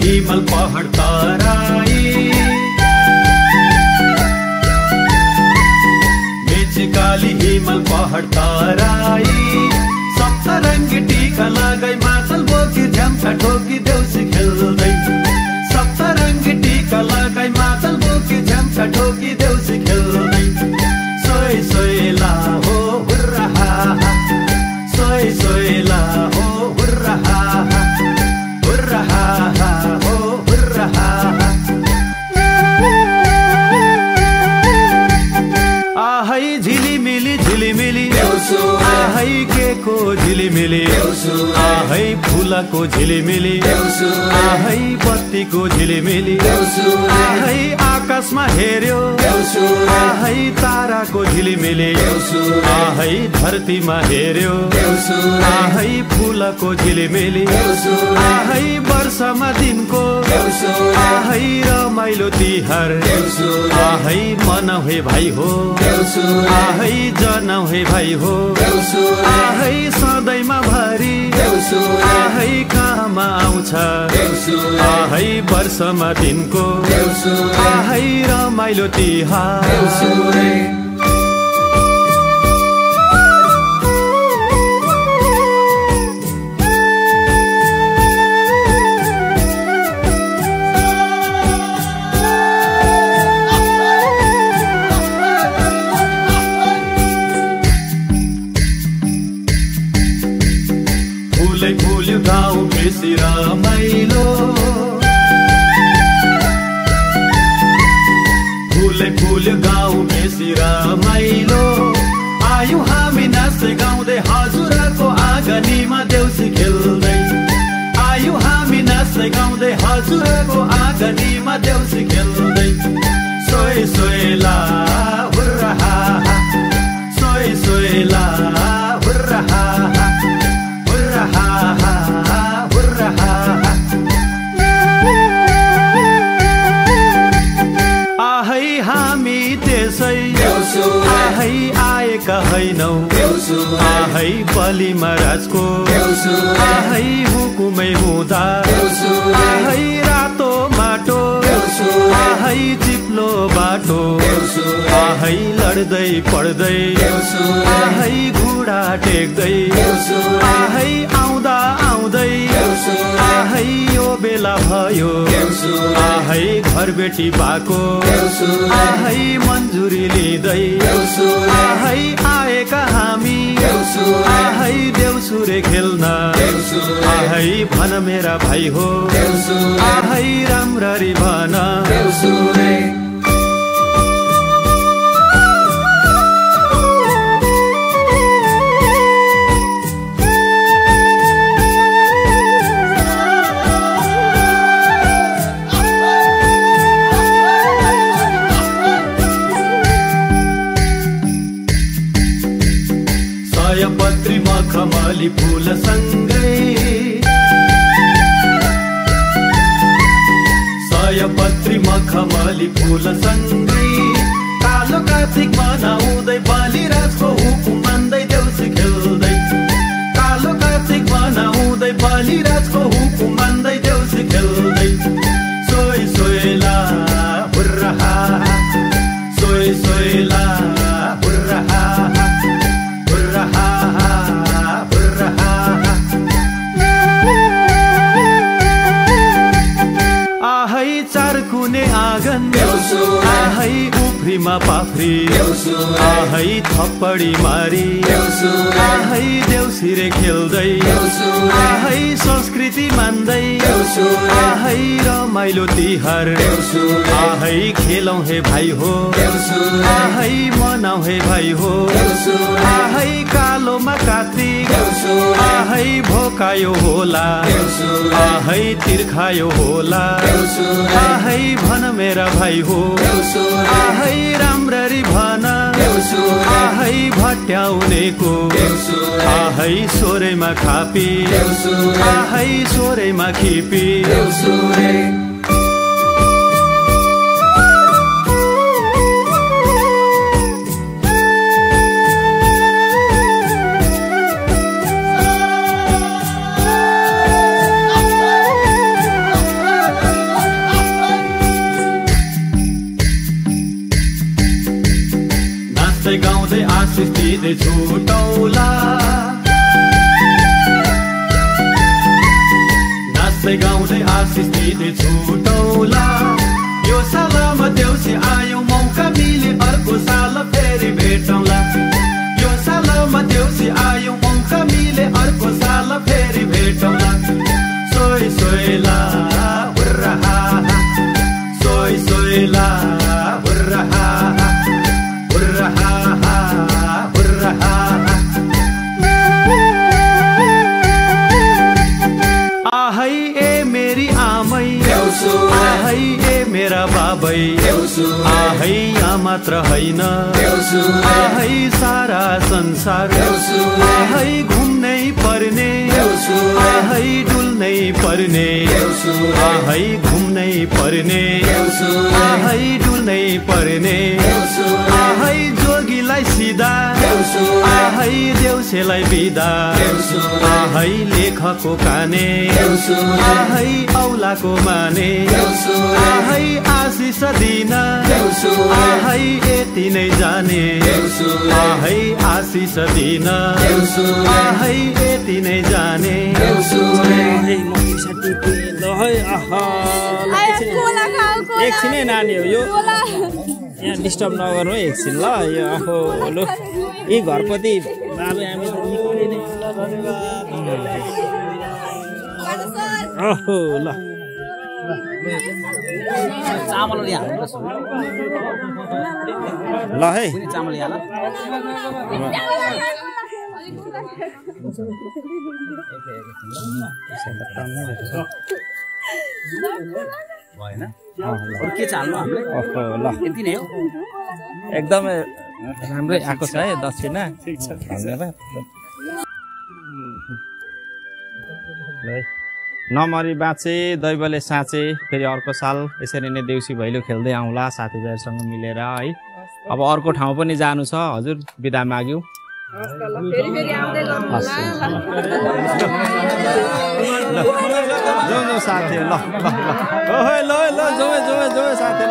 हिमाल पहाड तराई मेचकाली हिमाल पहाड तराई सप्तरङ्गी टीका लगाई माछल बोकी झ्याम्का ठोकी देउसी खेल्दै सप्तरङ्गी टीका लगाई माछल बोकी झ्याम्का ठोकी देउसी खेल्दै सोय सोयला हो हुर्रा हा सोय सोयला हो हुर्रा हा हुर्रा हा हो हुर्रा हा आहै झिलिमिली आहै केको झिलिमिली आहै फुलको झिलिमिली आहै बत्तीको झिलिमिली आहै आकाशमा हेर्यो आहै ताराको झिलिमिली आहै धरतीमा हेर्यो आहै फुलको झिलिमिली आहै वर्षमा दिनको आहै रमाइलो तिहार आहै मनाउ हे भाइ हो आहै जनाउ हे भाइ हो आहै सधैँमा भरि आहै कहाँमा आउँछ आहै वर्षमा दिनको आहै रमाइलो तिहार फुल्यो गाउँ बेसी रमाइलो फुल्यो गाउँ बेसी रमाइलो आयौँ हामी नाच्दै गाउँदै हजुरको आँगनीमा देउसी खेल्दै आयौँ हामी नाच्दै गाउँदै हजुरको आँगनीमा देउसी खेल्दै सोय सोयला हुर्रा हा सोय सोयला हुर्रा हा आहै हामी त्यसै आहै आएका हैनौ आहै बलि महाराजको आहै हुकुमै हुँदा आहै रातो माटो आहै चिप्लो बाटो आहै लड्दै पड्दै आहै घुडा टेक्दै आहै आउँदा आउँदै आहै यो बेला भयो आहै घरबेटी बाको आहै मन्जुरी लिँदै आहै आएका हामी आहै देउसुरे खेल्न आहै भन मेरा भाइ हो आहै राम्ररी भन सयपत्री मखमली फूल सँगै सयपत्री मखमली फूल सँगै कालो कार्तिक मनाउँदै बलिराजको हुकुम मान्दै देउसी खेल्दै कालो कार्तिक मनाउँदै बलिराजको हुकुम मान्दै देउसी खेल्दै सोय सोयला हुर्रा हा सोय सोयला हुर्रा हा आहै चारकुने आँगन आहै उफ्रीमा पाफ्री आहै थप्पडी मारी आहै देउसिरे खेल्दै आहै संस्कृति मान्दै आहै रमाइलो तिहार आहै खेलौँ हे भाइ हो आहै मनाउ हे भाइ हो आहै कालोमा कार्तिक आहै भोकायो होला आहै तिर्खायो होला आहै भन मेरा भाइ हो आहै राम्ररी भन आहै भट्याउनेको आहै सोरेमा खापी आहै सोरेमा खिपी आशिष दिँदै छुटौला नाच्दै गाउँदै आशिष दिँदै छुटौला यो सालमा देउसी आयो मौका मिले अर्को साल फेरि भेटौँला यो सालमा देउसी आयो मौका मिले अर्को साल फेरि भेटौँला सोही सोइला हुर्रा सोही सोइला हुर्रा हुर्रा हुर्रा आहै ए मेरी आमै आहै ए मेरा बाबै आहै यहाँ मात्र होइन आहै सारा संसार आहै घुम्नै पर्ने आहै डुल्नै पर्ने आहै घुम्नै पर्ने आहै डुल्नै पर्ने आहै जोगीलाई सिधा आहै देउसेलाई बिदा आहै लेखको काने आहै औलाको माने आहै आशिष दिन आहै यति नै जाने आहै आशिष दिन आहै यति नै जाने एकछिनै नानी हो यो यहाँ डिस्टर्ब नगर्नु है एकछिन ल यो आफू लु यी घरपति बाबु हामी त निक्लिने ओहो ल चामल ल है चामल भएन के चाल्नु हामीले ल यति नै हो एकदमै राम्रै आएको छ है दक्षिणा धन्यवाद नमरी बाँचे दैवले साँचे फेरि अर्को साल यसरी नै देउसी भैलो खेल्दै आउँला साथीभाइहरूसँग मिलेर है अब अर्को ठाउँ पनि जानु छ हजुर बिदा माग्यौँ जाउँ साथी ल ल ल साथी